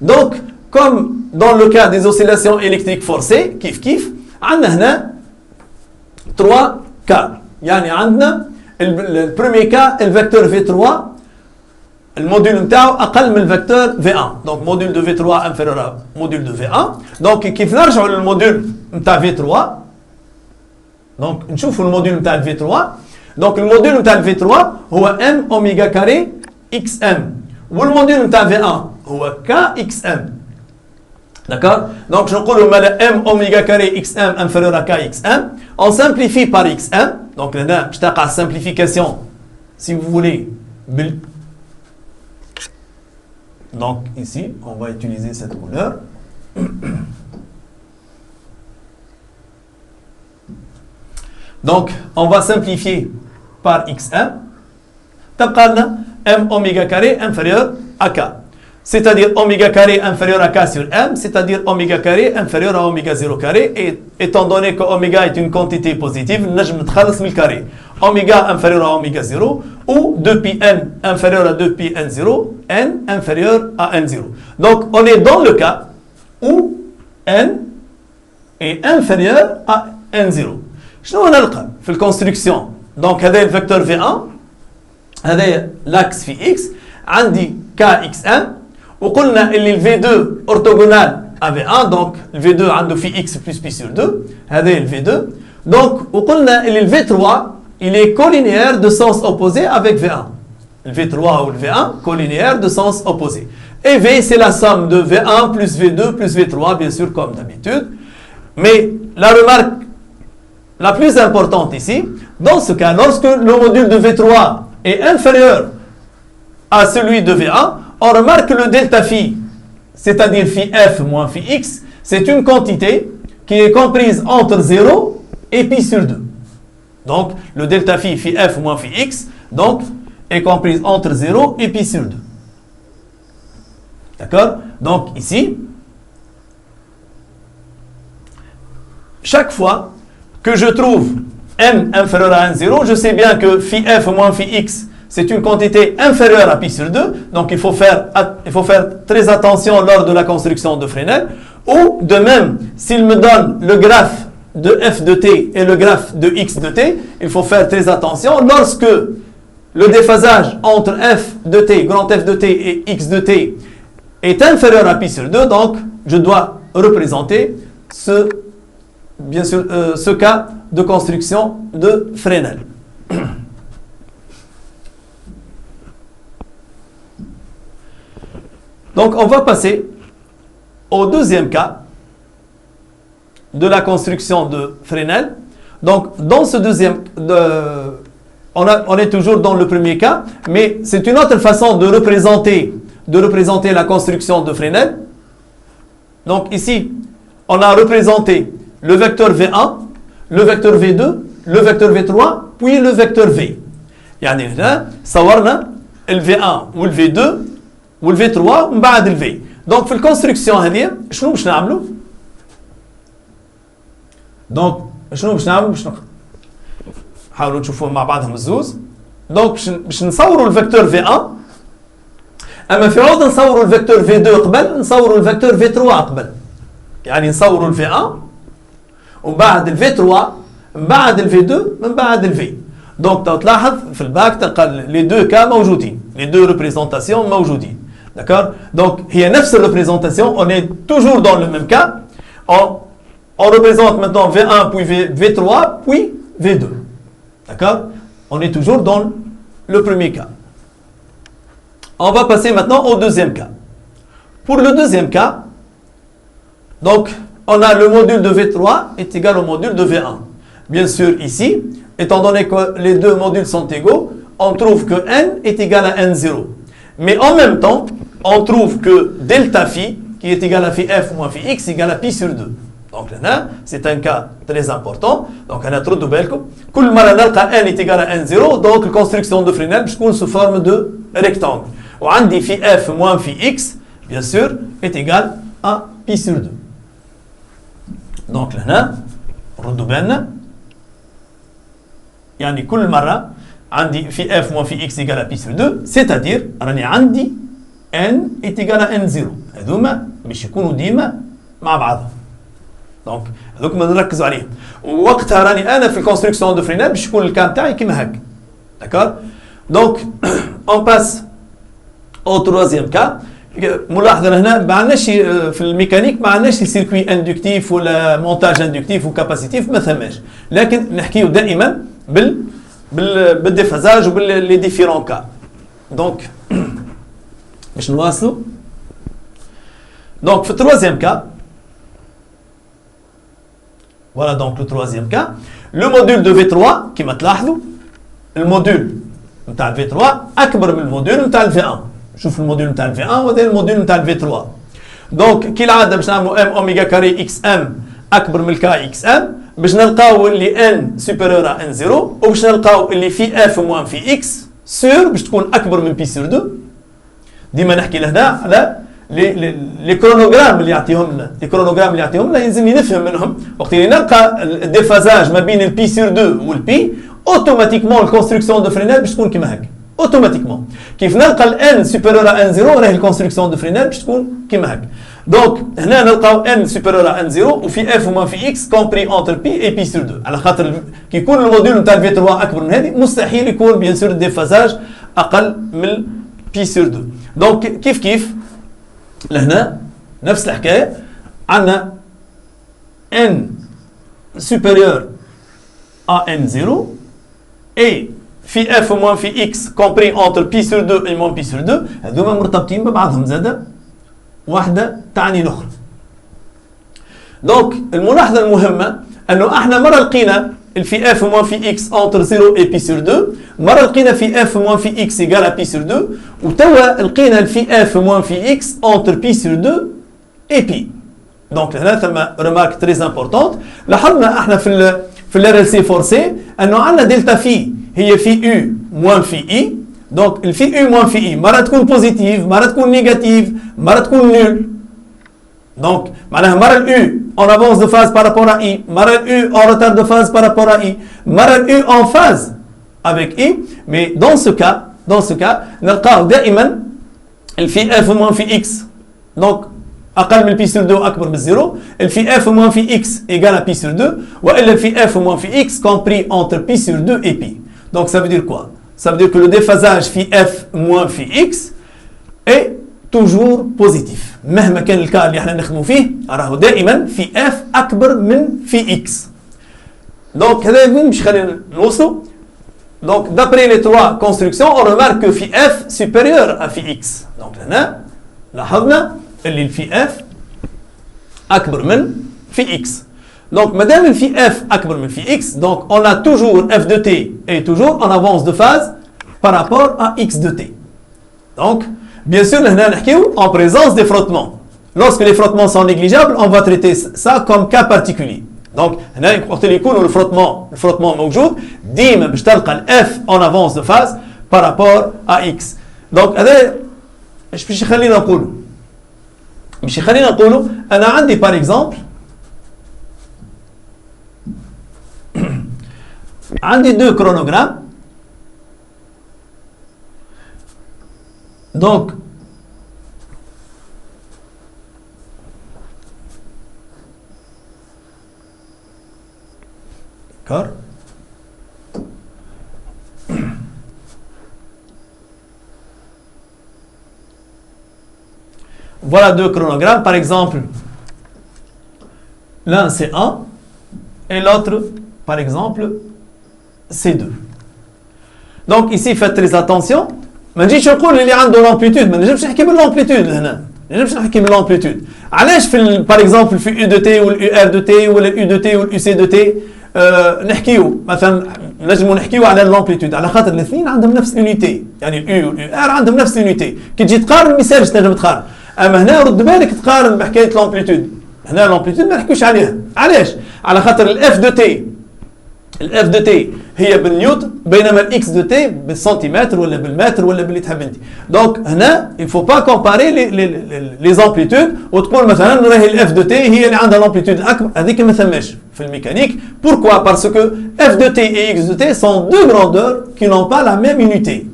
Donc, comme dans le cas des oscillations électriques forcées, كيف عندنا هنا 3 cas. يعني عندنا le premier cas le vecteur V3 الموديل نتاعو اقل من الفيكتور V1. donc module de V3 inférieur à module de V1. donc كيف نرجعوا للموديل نتاع V3 donc نشوفوا الموديل نتاع V3. donc الموديل نتاع V3 هو M اوميغا كاري XM والموديل نتاع V1 هو KXM. D'accord? Donc, je نقولوا M oméga carré XM inférieur à KXM. On simplifie par XM. Donc, là, je tape à simplification, si vous voulez. Donc, ici, on va utiliser cette couleur. Donc, on va simplifier par XM. تبقى M oméga carré inférieur à K. C'est-à-dire oméga carré inférieur à K sur M, c'est-à-dire oméga carré inférieur à oméga 0 carré. Et étant donné que oméga est une quantité positive, نجم نتخلص من الكاري. Oméga inférieur à oméga 0 ou 2πn inférieur à 2πn0, n inférieur à n0. Donc on est dans le cas où n est inférieur à n0. شنو نلقى في الكونستركسيون؟ donc هذا الفيكتور V1 هذا l'axe في x عندي KXM وقلنا اللي ال V2 orthogonal à V1 donc le V2 عنده في x plus pi sur 2 هذا ال V2 donc وقلنا اللي ال V3 il est collinéaire de sens opposé avec V1 le V3 ou le V1 collinéaire de sens opposé et V c'est la somme de V1 plus V2 plus V3 bien sûr comme d'habitude. Mais la remarque la plus importante ici, dans ce cas, lorsque le module de V3 est inférieur à celui de V1, on remarque que le delta phi, c'est-à-dire phi f moins phi x, c'est une quantité qui est comprise entre 0 et pi sur 2. Donc, le delta phi, phi f moins phi x, donc, est comprise entre 0 et pi sur 2. D'accord? Donc, ici, chaque fois que je trouve m inférieur à 1,0, je sais bien que phi f moins phi x, c'est une quantité inférieure à pi sur 2, donc il faut faire très attention lors de la construction de Fresnel. Ou de même, s'il me donne le graphe de f de t et le graphe de x de t, il faut faire très attention. Lorsque le déphasage entre f de t, grand F de t et x de t est inférieur à pi sur 2, donc je dois représenter bien sûr, ce cas de construction de Fresnel. Donc, on va passer au deuxième cas de la construction de Fresnel. Donc, dans ce deuxième, on est toujours dans le premier cas, mais c'est une autre façon de représenter la construction de Fresnel. Donc, ici, on a représenté le vecteur V1, le vecteur V2, le vecteur V3, puis le vecteur V. يعني هنا صورنا ال V1 وال V2 وال V3 ومن بعد ال V. donc في الكونستركسيون هذه شنو باش نعملوا؟ donc شنو باش نعملوا؟ باش نحاولوا نشوفوا مع بعضهم الزوز. donc باش نصوروا الفيكتور V1. اما في عوض نصوروا الفيكتور V2 قبل نصوروا الفيكتور V3 قبل. يعني نصوروا ال V1 ومن بعد ال V3 من بعد ال V2 من بعد ال V. donc تلاحظ في الباك تلقى les deux cas موجودين, les deux représentations موجودين. D'accord? donc هي نفس représentation, on est toujours dans le même cas. On représente maintenant V1 puis V3 puis V2. D'accord? on est toujours dans le premier cas. On va passer maintenant au deuxième cas. Pour le deuxième cas, donc on a le module de V3 est égal au module de V1. Bien sûr, ici, étant donné que les deux modules sont égaux, on trouve que n est égal à n0. Mais en même temps, on trouve que delta phi, qui est égal à phi f moins phi x, égale à pi sur 2. Donc là, c'est un cas très important. Donc, on a trop de بالكم. كل مرة نلقى n est égal à n0, donc la construction de Fresnel تكون sous forme de rectangle. وعندي phi f moins phi x, bien sûr, est égal à pi sur 2. Donc là, ردوا بالنا يعني كل مرة عندي في f moins في x égale à pi sur 2, c'est-à-dire راني عندي n est égal à n0. هذوما باش يكونوا ديما مع بعضهم. دونك هذوك ما نركزوا عليهم. ووقتها راني انا في الكونستركسيون دو فرينات باش يكون الكان تاعي كيما هكا. داكور. دونك اون باس او تروازيام كا. ملاحظه هنا ما عندناش في الميكانيك ما عندناش سيركوي اندكتيف ولا مونتاج اندكتيف وكاباسيتيف ما ثماش، لكن نحكيو دائما بالديفازاج وباللي ديفيرون كا. دونك باش نواصلوا. دونك في التروازيام كا voilà donc le troisième cas le module de V3 كما تلاحظوا الموديول نتاع V3 اكبر من الموديول نتاع V1. شوف الموديول نتاع V1 وهذا الموديول نتاع V3. دونك كالعاده باش نعملوا ام اوميغا كاري اكس ام اكبر من الكا اكس ام باش نلقاو اللي ان سوبيريور ا ان 0 وباش نلقاو اللي في اف موان في اكس سور باش تكون اكبر من بي سور 2. ديما نحكي لهنا على لي كرونوغرام اللي يعطيهم لنا، لي كرونوغرام اللي يعطيهم لنا يلزمني نفهم منهم وقت اللي نلقى الديفازاج ما بين البي سور 2 والبي اوتوماتيكمون الكونستركسيون دو فرينال باش تكون كيما هكا اوتوماتيكمون. كيف نلقى الان سوبيريور ا ان 0 راهي الكونستركسيون دو فرينال باش تكون كيما هكا. دونك هنا نلقاو ان سوبيريور ا ان 0 وفي اف وما في اكس كومبري اونتر بي اي بي سور 2 على خاطر كي يكون الموديول نتاع الفي 3 اكبر من هذه مستحيل يكون بيان سور الديفازاج اقل من بي سور 2. دونك كيف لهنا نفس الحكايه عندنا ان سوبيريور ا ان 0 اي في اف موان في اكس كومبري اونتر بي سور 2 اي موان بي سور 2 هذوما مرتبطين ببعضهم زاده واحده تعني الاخرى. دونك الملاحظه المهمه انه احنا مره لقينا الفي اف موان في اكس اونتر 0 اي بي سور 2 مره لقينا في اف موان في اكس ايكال بي سور 2 وتوا لقينا الفي اف موان في اكس اونتر بي سور 2 اي بي. دونك هنا ثم ريمارك تري امبورطونت. لاحظنا احنا في الار ال سي فور سي انه عندنا دلتا في هي في يو موان في اي. دونك الفي يو موان في اي مره تكون بوزيتيف مره تكون نيجاتيف مره تكون نول. دونك معناها مرة الU en avance de phase par rapport à I, مرة الU en retard de phase par rapport à I, مرة الU en phase avec I. Mais dans ce cas نلقاو دائما الفي F moins في X donc أقل من P sur 2 أكبر من 0. الفي F moins في X égale à P sur 2 وإلا الفي F moins في X compris entre P sur 2 et P. Donc ça veut dire quoi? Ça veut dire que le déphasage phi F moins phi X est toujours positif. مهما كان الكا اللي احنا نخدموا فيه راهو دائما في اف اكبر من في اكس. دونك هذا مش خلينا نوصلوا. دونك d'après les trois constructions on remarque que phi f supérieur à phi x. دونك هنا لاحظنا اللي الفي اف اكبر من في اكس. دونك مادام الفي اف اكبر من في اكس دونك on a toujours f de t est toujours en avance de phase par rapport à x de t. Donc bien sûr, en présence des frottements. Lorsque les frottements sont négligeables, on va traiter ça comme cas particulier. Donc, le frottement موجود ديما باش تلقى الاف en avance de phase par rapport à x. Donc هذا ايش باش يخلينا نقولوا؟ باش يخلينا نقولوا انا عندي par exemple عندي deux chronogrammes. Donc, d'accord. Voilà deux chronogrammes. Par exemple, l'un c'est 1 et l'autre, par exemple, c'est 2. Donc ici, faites très attention. ما نجيش نقول اللي عنده لامبليتود ما نجمش نحكي باللامبليتود لهنا ما نجمش نحكي باللامبليتود. علاش في باغ اكزومبل في يو دو تي واليو ار دو تي ولا اليو دو تي واليو سي دو تي نحكيو مثلا نجموا نحكيو على اللامبليتود على خاطر الاثنين عندهم نفس اليونيتي يعني اليو واليو ار عندهم نفس اليونيتي. كي تجي تقارن الميساج تنجم تقارن. اما هنا رد بالك تقارن بحكايه لامبليتود. هنا لامبليتود ما نحكيوش عليها. علاش؟ على خاطر الاف دو تي الاف دو تي هي بالنيوتن بينما الاكس دو تي بالسنتيمتر ولا بالمتر ولا باللي تحب انت. دونك هنا il faut pas comparer les amplitudes وتقول مثلا راهي الاف دو تي هي اللي عندها لامبليتود الاكبر هذيك ما ثماش في الميكانيك. Pourquoi? Parce que f de t et x de t sont deux grandeurs qui n'ont pas la même unité.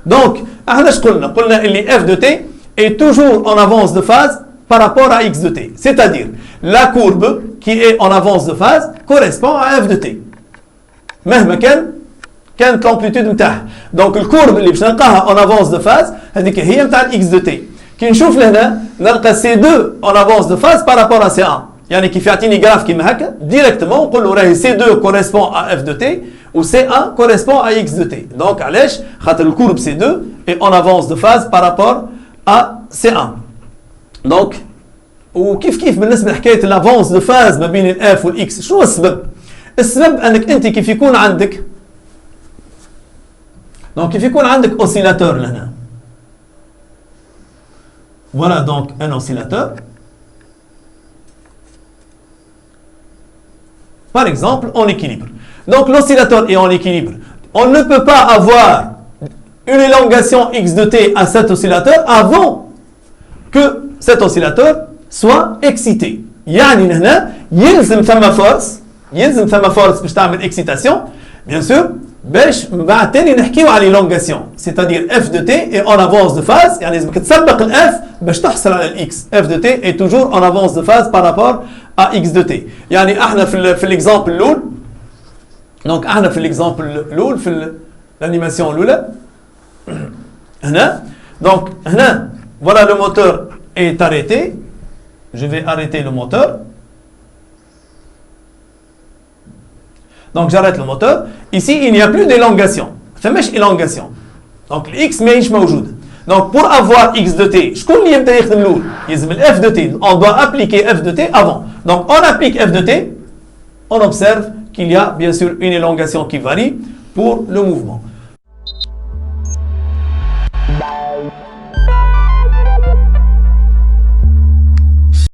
Donc احنا اش قلنا اللي f de t est toujours en avance de phase par rapport à x de t. C'est-à-dire, la courbe qui est en avance de phase correspond à f de t. مهما كانت l'amplitude نتاعها. Donc الكورب اللي باش نلقاها en avance de phase هذيك هي نتاع x de t. كي نشوف لهنا نلقى C2 en avance de phase par rapport à C1. يعني كيف يعطيني جراف كيما هكا ديريكتومون نقول له راهي C2 correspond à f de t ou C1 correspond à x de t. Donc علاش؟ خاطر الكورب C2 est en avance de phase par rapport à C1. Donc وكيف بالنسبه لحكايه الافونس دو فاز ما بين الاف والاكس شنو السبب؟ السبب انك انت كيف يكون عندك دونك كيف يكون عندك اوسيلاتور لهنا. Voilà donc un oscillateur. Par exemple, en équilibre. Donc l'oscillateur est en équilibre. On ne peut pas avoir une élongation x de t à cet oscillateur avant que cet oscillateur soit excité. يعني هنا يلزم ثم فورس باش تعمل excitation bien sûr باش بعد تاني نحكيو على l'élongation. C'est-à-dire f de t est en avance de phase يعني لازمك تسبق ال f باش تحصل على ال x. f de t est toujours en avance de phase par rapport à x de t. يعني احنا في l'exemple الاول donc احنا في l'exemple الاول في l'animation الاولى هنا donc هنا voilà le moteur est arrêté. Je vais arrêter le moteur. Donc j'arrête le moteur. Ici, il n'y a plus d'élongation. فماش élongation. Donc x ماهيش موجود. Donc pour avoir x de t, شكون اللي يبدا يخدم الاول؟ يلزم f de t. On doit appliquer f de t avant. Donc on applique f de t. On observe qu'il y a bien sûr une élongation qui varie pour le mouvement.